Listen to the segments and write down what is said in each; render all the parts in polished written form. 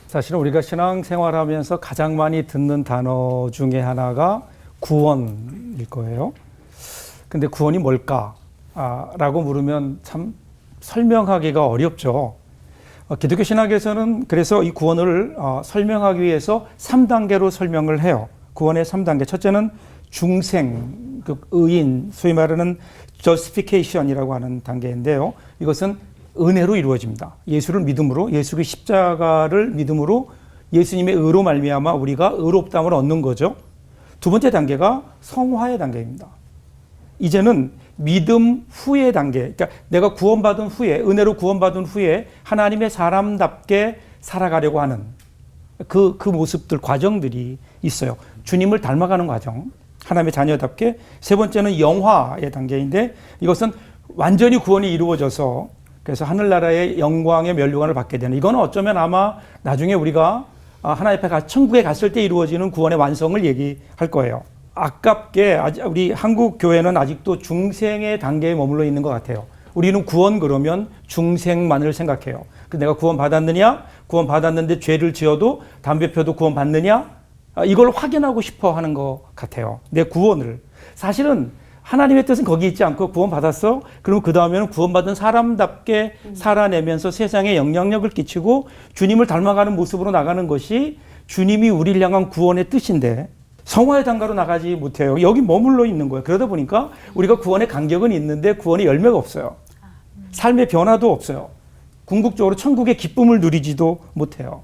사실은 우리가 신앙생활하면서 가장 많이 듣는 단어 중에 하나가 구원일 거예요. 근데 구원이 뭘까? 라고 물으면 참 설명하기가 어렵죠. 기독교 신학에서는 그래서 이 구원을 설명하기 위해서 3단계로 설명을 해요. 구원의 3단계. 첫째는 중생, 의인, 소위 말하는 justification이라고 하는 단계인데요. 이것은 은혜로 이루어집니다. 예수를 믿음으로, 예수의 십자가를 믿음으로 예수님의 의로 말미암아 우리가 의롭다함을 얻는 거죠. 두 번째 단계가 성화의 단계입니다. 이제는 믿음 후의 단계, 그러니까 내가 구원받은 후에, 은혜로 구원받은 후에 하나님의 사람답게 살아가려고 하는 그 모습들, 과정들이 있어요. 주님을 닮아가는 과정, 하나님의 자녀답게. 세 번째는 영화의 단계인데 이것은 완전히 구원이 이루어져서 그래서 하늘나라의 영광의 면류관을 받게 되는, 이건 어쩌면 아마 나중에 우리가 하나님 앞에 천국에 갔을 때 이루어지는 구원의 완성을 얘기할 거예요. 아깝게 우리 한국 교회는 아직도 중생의 단계에 머물러 있는 것 같아요. 우리는 구원 그러면 중생만을 생각해요. 내가 구원 받았느냐? 구원 받았는데 죄를 지어도 담배 펴도 구원 받느냐? 이걸 확인하고 싶어 하는 것 같아요. 내 구원을. 사실은 하나님의 뜻은 거기 있지 않고 구원 받았어? 그럼 그 다음에는 구원받은 사람답게 살아내면서 세상에 영향력을 끼치고 주님을 닮아가는 모습으로 나가는 것이 주님이 우리를 향한 구원의 뜻인데 성화의 단계로 나가지 못해요. 여기 머물러 있는 거예요. 그러다 보니까 우리가 구원의 간격은 있는데 구원의 열매가 없어요. 삶의 변화도 없어요. 궁극적으로 천국의 기쁨을 누리지도 못해요.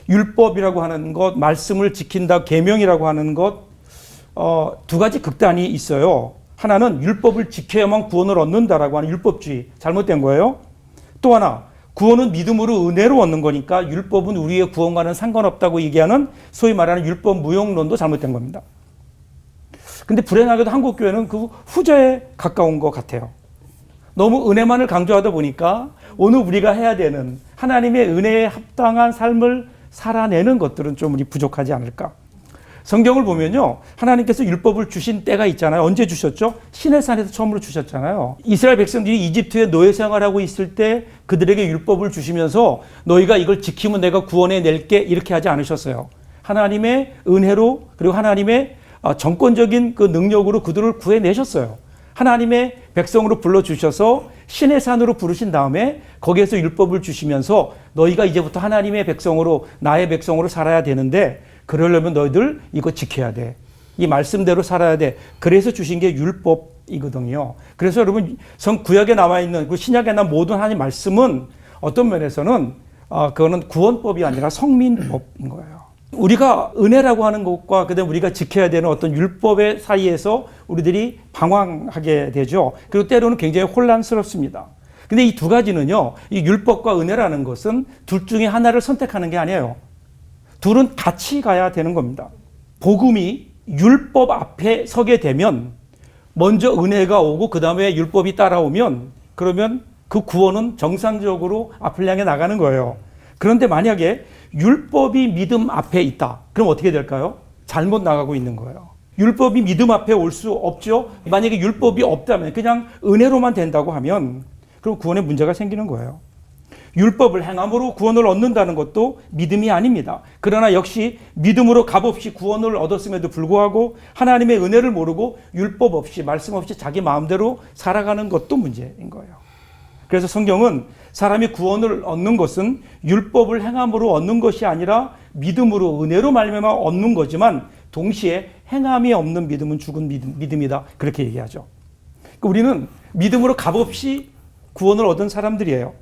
율법이라고 하는 것, 말씀을 지킨다, 계명이라고 하는 것, 두 가지 극단이 있어요. 하나는 율법을 지켜야만 구원을 얻는다라고 하는 율법주의, 잘못된 거예요. 또 하나, 구원은 믿음으로 은혜로 얻는 거니까 율법은 우리의 구원과는 상관없다고 얘기하는 소위 말하는 율법 무용론도 잘못된 겁니다. 근데 불행하게도 한국 교회는 그 후자에 가까운 것 같아요. 너무 은혜만을 강조하다 보니까 오늘 우리가 해야 되는 하나님의 은혜에 합당한 삶을 살아내는 것들은 좀 우리 부족하지 않을까. 성경을 보면요, 하나님께서 율법을 주신 때가 있잖아요. 언제 주셨죠? 시내산에서 처음으로 주셨잖아요. 이스라엘 백성들이 이집트에 노예 생활하고 있을 때 그들에게 율법을 주시면서 너희가 이걸 지키면 내가 구원해 낼게, 이렇게 하지 않으셨어요. 하나님의 은혜로, 그리고 하나님의 정권적인 그 능력으로 그들을 구해내셨어요. 하나님의 백성으로 불러주셔서 시내산으로 부르신 다음에 거기에서 율법을 주시면서 너희가 이제부터 하나님의 백성으로, 나의 백성으로 살아야 되는데 그러려면 너희들 이거 지켜야 돼. 이 말씀대로 살아야 돼. 그래서 주신 게 율법이거든요. 그래서 여러분 구약에 나와 있는 그 신약에 나온 모든 하나님 말씀은 어떤 면에서는 그거는 구원법이 아니라 성민법인 거예요. 우리가 은혜라고 하는 것과 그다음에 우리가 지켜야 되는 어떤 율법의 사이에서 우리들이 방황하게 되죠. 그리고 때로는 굉장히 혼란스럽습니다. 근데 이 두 가지는요, 이 율법과 은혜라는 것은 둘 중에 하나를 선택하는 게 아니에요. 둘은 같이 가야 되는 겁니다. 복음이 율법 앞에 서게 되면 먼저 은혜가 오고 그 다음에 율법이 따라오면 그러면 그 구원은 정상적으로 앞을 향해 나가는 거예요. 그런데 만약에 율법이 믿음 앞에 있다. 그럼 어떻게 될까요? 잘못 나가고 있는 거예요. 율법이 믿음 앞에 올 수 없죠. 만약에 율법이 없다면 그냥 은혜로만 된다고 하면 그럼 구원에 문제가 생기는 거예요. 율법을 행함으로 구원을 얻는다는 것도 믿음이 아닙니다. 그러나 역시 믿음으로 값없이 구원을 얻었음에도 불구하고 하나님의 은혜를 모르고 율법 없이, 말씀 없이 자기 마음대로 살아가는 것도 문제인 거예요. 그래서 성경은 사람이 구원을 얻는 것은 율법을 행함으로 얻는 것이 아니라 믿음으로, 은혜로 말미암아 얻는 거지만 동시에 행함이 없는 믿음은 죽은 믿음이다. 그렇게 얘기하죠. 우리는 믿음으로 값없이 구원을 얻은 사람들이에요.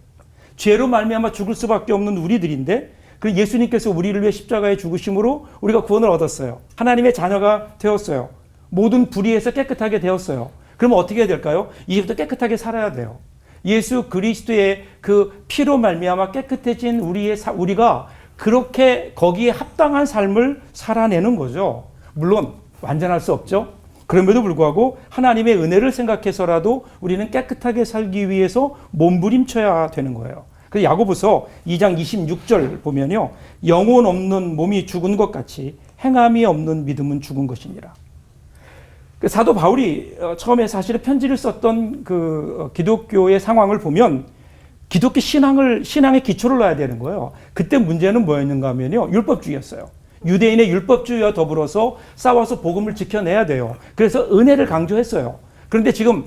죄로 말미암아 죽을 수밖에 없는 우리들인데 그 예수님께서 우리를 위해 십자가에 죽으심으로 우리가 구원을 얻었어요. 하나님의 자녀가 되었어요. 모든 불의에서 깨끗하게 되었어요. 그러면 어떻게 해야 될까요? 이제부터 깨끗하게 살아야 돼요. 예수 그리스도의 그 피로 말미암아 깨끗해진 우리가 그렇게 거기에 합당한 삶을 살아내는 거죠. 물론 완전할 수 없죠. 그럼에도 불구하고 하나님의 은혜를 생각해서라도 우리는 깨끗하게 살기 위해서 몸부림쳐야 되는 거예요. 그래서 야고보서 2장 26절 보면요, 영혼 없는 몸이 죽은 것 같이 행함이 없는 믿음은 죽은 것이니라. 사도 바울이 처음에 사실은 편지를 썼던 그 기독교의 상황을 보면 기독교 신앙의 기초를 놔야 되는 거예요. 그때 문제는 뭐였는가 하면요. 율법주의였어요. 유대인의 율법주의와 더불어서 싸워서 복음을 지켜내야 돼요. 그래서 은혜를 강조했어요. 그런데 지금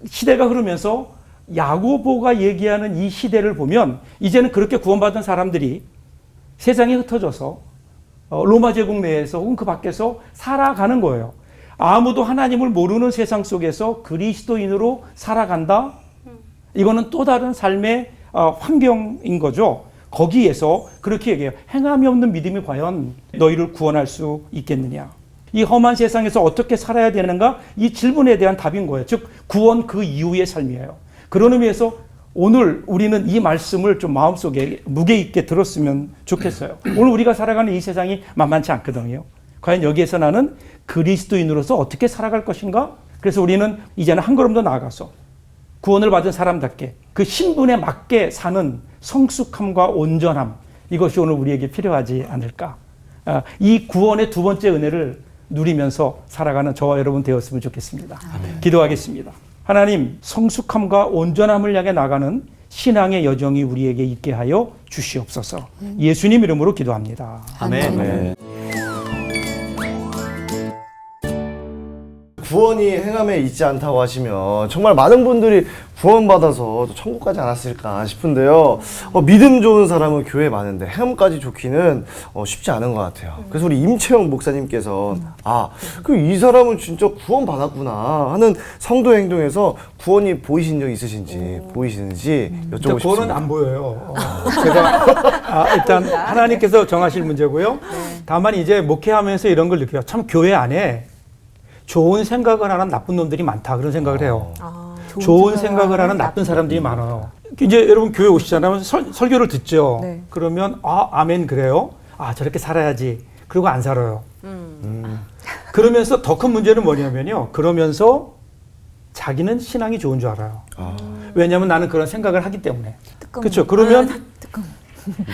시대가 흐르면서 야고보가 얘기하는 이 시대를 보면 이제는 그렇게 구원받은 사람들이 세상에 흩어져서 로마 제국 내에서 혹은 그 밖에서 살아가는 거예요. 아무도 하나님을 모르는 세상 속에서 그리스도인으로 살아간다? 이거는 또 다른 삶의 환경인 거죠. 거기에서 그렇게 얘기해요. 행함이 없는 믿음이 과연 너희를 구원할 수 있겠느냐. 이 험한 세상에서 어떻게 살아야 되는가? 이 질문에 대한 답인 거예요. 즉 구원 그 이후의 삶이에요. 그런 의미에서 오늘 우리는 이 말씀을 좀 마음속에 무게 있게 들었으면 좋겠어요. 오늘 우리가 살아가는 이 세상이 만만치 않거든요. 과연 여기에서 나는 그리스도인으로서 어떻게 살아갈 것인가? 그래서 우리는 이제는 한 걸음 더 나아가서 구원을 받은 사람답게 그 신분에 맞게 사는 성숙함과 온전함, 이것이 오늘 우리에게 필요하지 않을까. 이 구원의 두 번째 은혜를 누리면서 살아가는 저와 여러분 되었으면 좋겠습니다. 아멘. 기도하겠습니다. 하나님, 성숙함과 온전함을 향해 나가는 신앙의 여정이 우리에게 있게 하여 주시옵소서. 예수님 이름으로 기도합니다. 아멘. 아멘. 구원이 행함에 있지 않다고 하시면 정말 많은 분들이 구원받아서 천국 가지 않았을까 싶은데요. 믿음 좋은 사람은 교회에 많은데 행함까지 좋기는 쉽지 않은 것 같아요. 그래서 우리 임채영 목사님께서 이 사람은 진짜 구원받았구나 하는 성도 행동에서 구원이 보이신 적 있으신지 보이시는지 여쭤보고 싶습니다. 구원은 안 보여요. 제가 일단 하나님께서 정하실 문제고요. 다만 이제 목회하면서 이런 걸 느껴요. 참 교회 안에 좋은 생각을 하는 나쁜 놈들이 많다, 그런 생각을 해요. 좋은 생각을 하는 나쁜 사람들이 많아요. 이제 여러분 교회 오시잖아요. 설교를 듣죠. 네. 그러면 아멘 그래요. 저렇게 살아야지. 그리고 안 살아요. 그러면서 더 큰 문제는 뭐냐면요. 그러면서 자기는 신앙이 좋은 줄 알아요. 왜냐하면 나는 그런 생각을 하기 때문에. 그렇죠. 그러면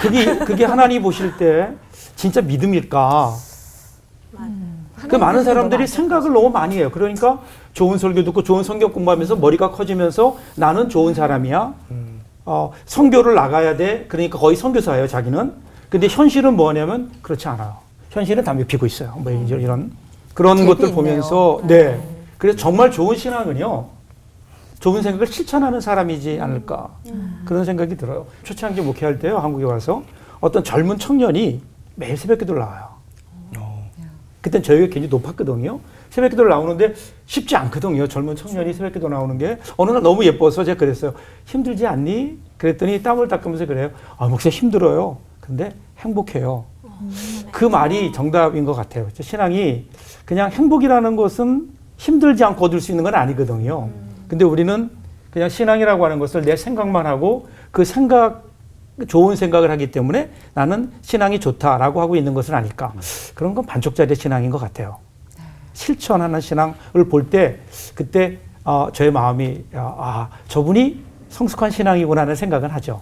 그게 하나님 보실 때 진짜 믿음일까? 그 많은 사람들이 생각을 너무 많이 해요. 그러니까 좋은 설교 듣고 좋은 성경 공부하면서 머리가 커지면서 나는 좋은 사람이야. 선교를 나가야 돼. 그러니까 거의 선교사예요, 자기는. 근데 현실은 뭐냐면 그렇지 않아요. 현실은 담배 피고 있어요. 뭐 이런 그런 것들 있네요. 보면서 네. 그래서 정말 좋은 신앙은요. 좋은 생각을 실천하는 사람이지 않을까. 그런 생각이 들어요. 초창기 목회할 때요. 한국에 와서 어떤 젊은 청년이 매일 새벽 기도를 나와요. 그땐 저희가 굉장히 높았거든요. 새벽 기도를 나오는데 쉽지 않거든요. 젊은 청년이 새벽 기도 나오는 게. 어느 날 너무 예뻐서 제가 그랬어요. 힘들지 않니? 그랬더니 땀을 닦으면서 그래요. 목사님 힘들어요. 근데 행복해요. 그 말이 정답인 것 같아요. 신앙이 그냥 행복이라는 것은 힘들지 않고 얻을 수 있는 건 아니거든요. 근데 우리는 그냥 신앙이라고 하는 것을 내 생각만 하고 그 좋은 생각을 하기 때문에 나는 신앙이 좋다라고 하고 있는 것은 아닐까. 그런 건 반쪽짜리 신앙인 것 같아요. 실천하는 신앙을 볼 때 그때 저의 마음이 저분이 성숙한 신앙이구나 하는 생각은 하죠.